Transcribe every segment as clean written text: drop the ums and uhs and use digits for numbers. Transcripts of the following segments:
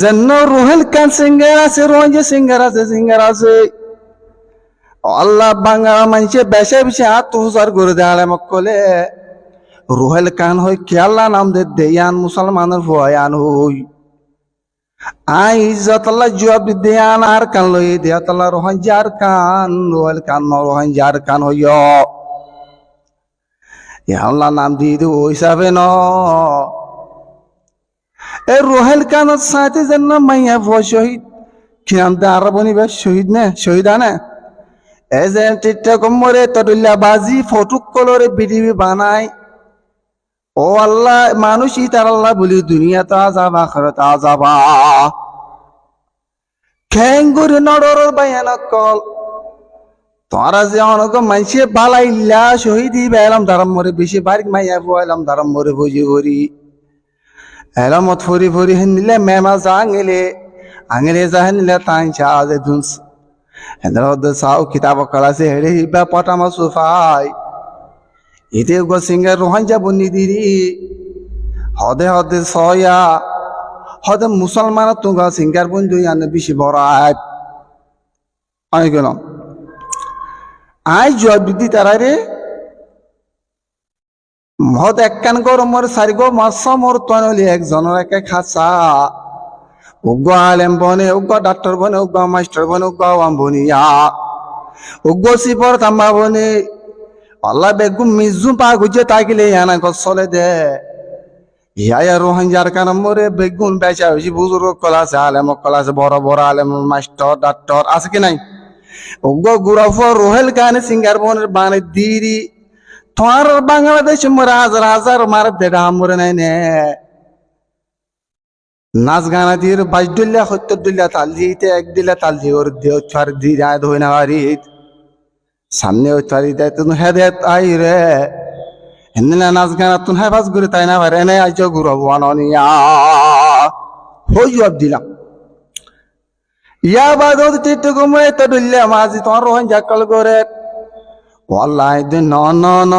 যেন রোহেল কান সিঙ্গার আছে রোহিঙ্গা সিঙ্গার আছে আল্লাহ বাংলা মানুষে বেশে বেশি আত্মসার করে দেয় মক্কলে রোহেল কান হই খেয়াল্লা নাম দে দেয়ান মুসলমানের ভয়ান হই আই ইজ্জতাল্লাহ জবাব দেয়ান আর কান লই দেয়াতাল্লাহ রোহিঙ্গার কান রোহেল কান রোহিঙ্গার কান হইয় আল্লাহ নাম দিয়ে দে ওই হিসাবে ন এ রোহেল কানের সাথে যেন মাইয়া ভয় শহীদ খিয়ামতে আরবনি বেশ শহীদ নে শহীদ আনে এই যে টিকটক মরে তদুল্লা বাজি ফটুক কলরে বিডিবি বানায় ও আল্লাহ মানুষই তার আল্লাহ বলি দুনিয়াতে আযাব আখিরাতে আযাবা খেঙ্গুরি নড়র বায়ান কল তোরা যে অনক মাইসে বালাইল্লা শহীদি বেলাম দারাম মরে বেশি বারিক মাইয়া বইলাম দারাম মরে বুঝি ভরি এলামত ফরি ফরি হেনিলে মেমা আঙেলে যা হেনিলে তাই চাঁদে ধুনস হেন্দ্র সাউ কিতাব কলাসে হেড়ে হিবা পটামা সুফাই এতে গো সিঙ্গার রোহাঞ্জা বন্নি দিরি হদে সয়া হদে মুসলমান তুগা সিঙ্গার বন্ধু আনে বেশি বড়াই আমি গেলাম আই জয় বিদ্যি তারারে মহৎ একখান গরমর সারিগো মাসমর তনলি একজনের একে খাসা উগ্র আলেম বনে উগ্র ডাক্তার বনে উগ্র মাস্টার বনে উগ্র আম বনিয়া উগ্র সিপর তাম্বা বনে আল্লাহ বেগুম মিজু পা গুজে তাকিলে ইয়ানা গছলে দে ইয়া রোহিঙ্গার কান মরে বেগুন বেচা হইছি বুজুর্গ কলাছে আলেম কলাছে বড় আলেম মাস্টার ডাক্তার আছে কি নাই উগ্র গুরাফ রোহেল কান সিঙ্গার বনের বানে দিরি তোমার বাংলাদেশ মরে হাজার মার দেড়া মরে নাই নে নাচ গানা দিয়ে বাইশ দুল্লা 70 দুল্লা তাল দিতে এক দিলা তাল দিয়ে ওর দেহ ছাড় দি যায় ধই না বাড়ি সামনে ওই তারি দেয় তুমি হেদায়ত আই রে হেন্দিনা নাচ গানা তুমি হেফাজ করে তাই না পারে এনে আজ গুরু বানিয়া হই জবাব দিলাম ইয়া বাদ টিটু কমে তো দুল্লা মাঝি তোমার রোহন জাকল করে ওয়াল্লাহ ন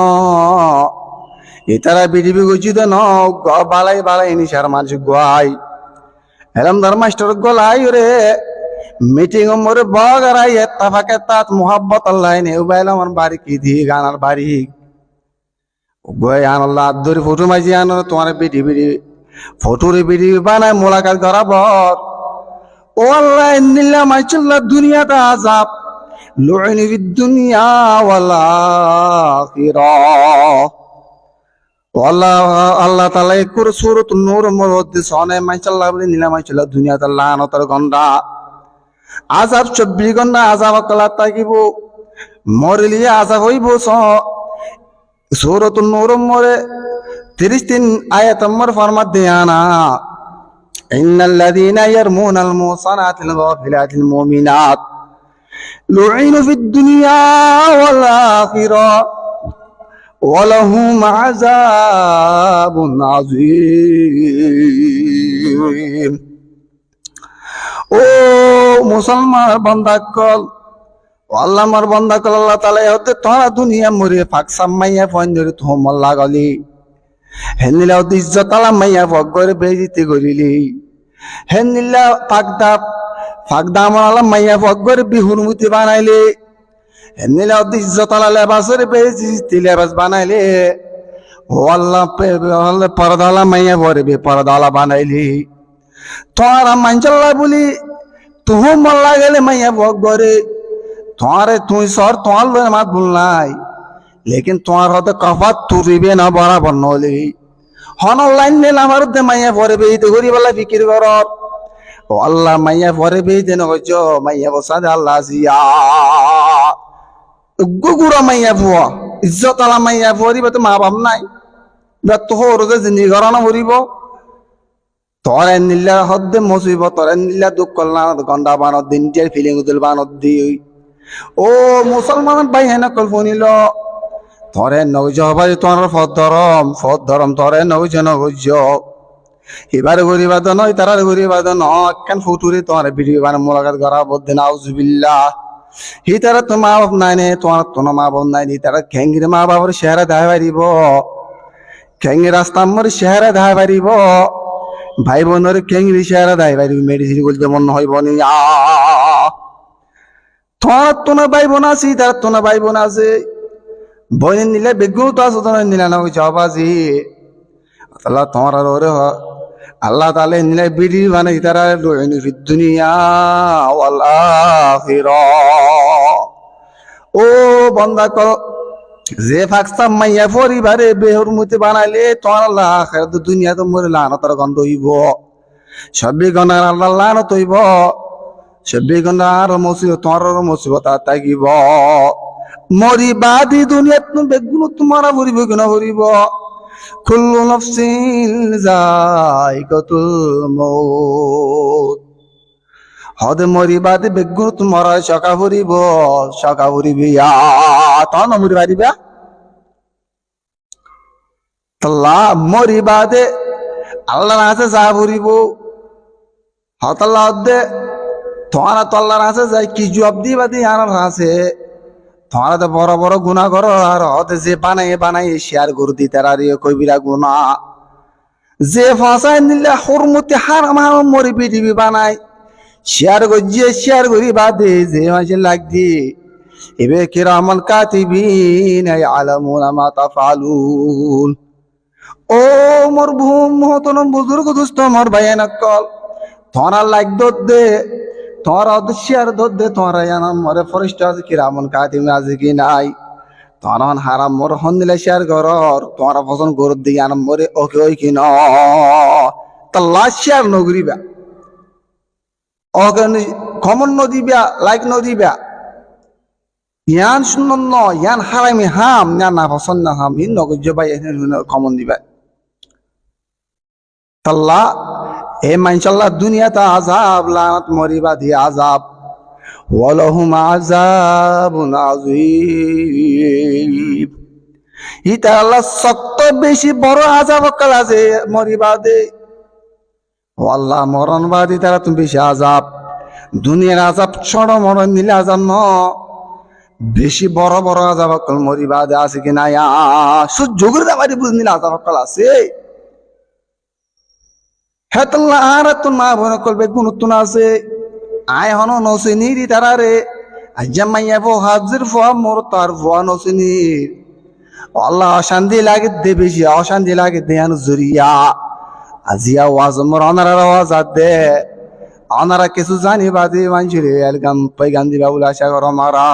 ইতারা বিডিবি গছি তো ন বালাই নিশার মানুষ গাই হেলাম ধর মাস্টার গলাই রে মিটিং মোরে বগারাই এত্তাফাকে তাত মোহাব্বত আল্লাহ নে উবাইল আমার বাড়ি কি দি গানার বাড়ি গয় আনাল্লাহ আদরি ফটো মাঝি আনো তোমার বিডি ফটোরে বিডি বানায় মোলাকাত গরাবর ও আল্লাহ ইন্নিল্লাহ মাইচুল্লাহ দুনিয়াতে আযাব লুইনি ফিদ দুনিয়া ওয়াল আখিরাহ আল্লাহ তাআলা কুর সূরাত নূর মধ্যে সনে মাইচাল্লাহ বলে নিলা মাইচাল্লাহ দুনিয়াতে লানতের গন্ডা আযাব 24 ঘন্টা আযাব কলা তাকিব মরলিয়া আযাব হইব সূরাত নূর মরে 33 আয়াত নম্বর ফরমাত দেয়ানা ইন্নাল্লাযীনা ইয়ারমুনাল মুহসানাতিল গাফিলাতিল মুমিনাত লুইনু ফিদ দুনিয়া ওয়াল আখিরাহ ওয়ালাহুম আযাবুন আযীম ও মুসলমান বান্দাকল আল্লাহর বান্দাকল আল্লাহ তাআলা হতে তোরা দুনিয়া মরে ফাকসাম মাইয়া ফোন ধরে তোমল লাগালি হেনিলা ইজ্জত আলা মাইয়া ভগরে বেজিতে করিলি হেনিলা ফাকদাম আলা মাইয়া ভগরে বিহুরমতি বানাইলে হেনিলা ইজ্জত আলা লেবাসরে বেজিতে লেবাস বানাইলে ও আল্লাহ পরদালা মাইয়া ভরে বে পরদালা বানাইলি তোরা মানচাল্লাহ বলি তুহ মল্লা গেলে মাইয়া ভগরে তোমারে তুই সর তোমার মাত ভুল নাই लेकिन তোমার হতে কফাত তুরিবে না বরাবর নলি হন অনলাইন নেল আমার দে মাইয়া পরে বেইতে গরি বলা ফিকির কর ও আল্লাহ মাইয়া পরে বেইতে ন গজ মাইয়া বসাদ আল্লাহ জিয়া গুগুরা মাইয়া ফুয়া ইজ্জত আলা মাইয়া পরিবে তো মা বাপ নাই বেত হর যে জিনি গরানা ভরিব তোরে নিল্লা হদ্দে মুসিব তোরে নিল্লা দুঃখ করলা গন্ডা বানত দিন দিয়ে ফিলিং উদল বানত দি ও মুসলমান ভাই হেনা কল্পনিল তোরে নগজ হবাই তোর ফদ ধরম তোরে নগজ এবার গরিবাদ নয় তারা গরিবাদ নন ফুটুরি তোমার ভিডিও বানা মোলাকাত করা বদ্ধে নাউজুবিল্লাহ হি তারা তো মা বাপ নাই নে তোমার তো মা বাপ নাই নি তারা খেঙ্গির মা বাবার চেহারা দেখা পারিব খেঙ্গি রাস্তা আমার চেহারা দেখা পারিব ভাই বোনের কেঙ্গি শেয়ারা দেয় ভাই মেডিসিন করতে মন হইব নি তোমার তো না ভাই বোন আছি তার তো না ভাই বোন আছে বোনের নিলে বেগুন তো আছে তোমার নিলে না জবাজি আল্লাহ তোমার আর ওরে আল্লাহ তাআলা নিলে বিডি বানাই তারা লুইনি ফিদ দুনিয়া ওয়াল আখিরাহ ও বান্দা কর যে ফাকসা মাইয়া পরিবারে বেহরমতি বানাইলে তোমার আল্লাহ আখিরাত দুনিয়া তো মরে লানতের গন্ধ হইব সবই গনার আল্লাহ লানত হইব সবই গনার মুসিবত তোমার মুসিবত তাগিব মরিবাদি দুনিয়াত বেগুন তোমার ভরিব কেন ভরিব কুল্লু নাফসিন যায়কাতুল মউত হদে মরিবাদি বেগুন তোমার সকা ভরিব তখন মরিবাদিবা তাল্লা মরিবাদে আল্লাহর আছে যা ভরিব হতাল্লাহ দে তোমার তল্লার আছে যাই কি জবাব দিবা দি আনার আছে তোমার তো বড় বড় গুণা করো আর হতে যে বানাই শেয়ার করে দিতে আর কইবিরা গুণা যে ফাঁসাই নিলে হরমতি হারাম মরি পৃথিবী বানাই শেয়ার করি বাদে যে মাঝে লাগ দি এবে কিরামান কাতিবিন ইয়ালামুনা মা তাফআলুন ও মোর ভূম মহতন বুজুর্গ দুস্থ মোর ভাই নকল তোরা লাগ দে তোরা শেয়ার দে তোরা জানা মরে ফরেস্ট আছে কিরামান কাতিবিন আছে কি নাই তোরা হারাম মোর হন দিলে শেয়ার করর তোরা পছন্দ করে দিয়ে আনাম মরে ওকে ওই কি ন তা লাশ শেয়ার নগরিবা ওকে কমন নদিবা লাইক নদিবা ইয়ান সুন্দর ন ইয়ান হারামি হাম না না পছন্দ না হাম ইন নগজ ভাই কমন দিবা তাল্লা এ মাইনশাল্লাহ দুনিয়াতে আযাব লানাত মরিবা দি আযাব ওয়ালাহুম আযাবুন আযীম ইতা আল্লাহ সক্ত বেশি বড় আযাব কাল আছে মরিবা দে আল্লাহ মরণ বাদি তারা তুমি বেশি আযাব দুনিয়ার আযাব ছোট মরণ নিলে আযাব ন বেশি বড় বড় আযাব কাল মরিবা দে আছে কি না সহ্য করে দেওয়ারি বুঝ নিলে আযাব কাল আছে হেতল্লা আর তো না ভয় করবে গুণ আছে আয় হন নসিনি তারারে আজ্জামাইয়া ফো হাজির ফোয়া মোর তার ফোয়া নসিনি আল্লাহ অশান্তি লাগে দে বেশি অশান্তি লাগে দেয়ান জরিয়া আজিয়া ওয়াজ মোর অনারা ওয়াজ দে অনারা কিছু জানি বাদে মানুষের গান পাই গান দিবা বলে আশা করো মারা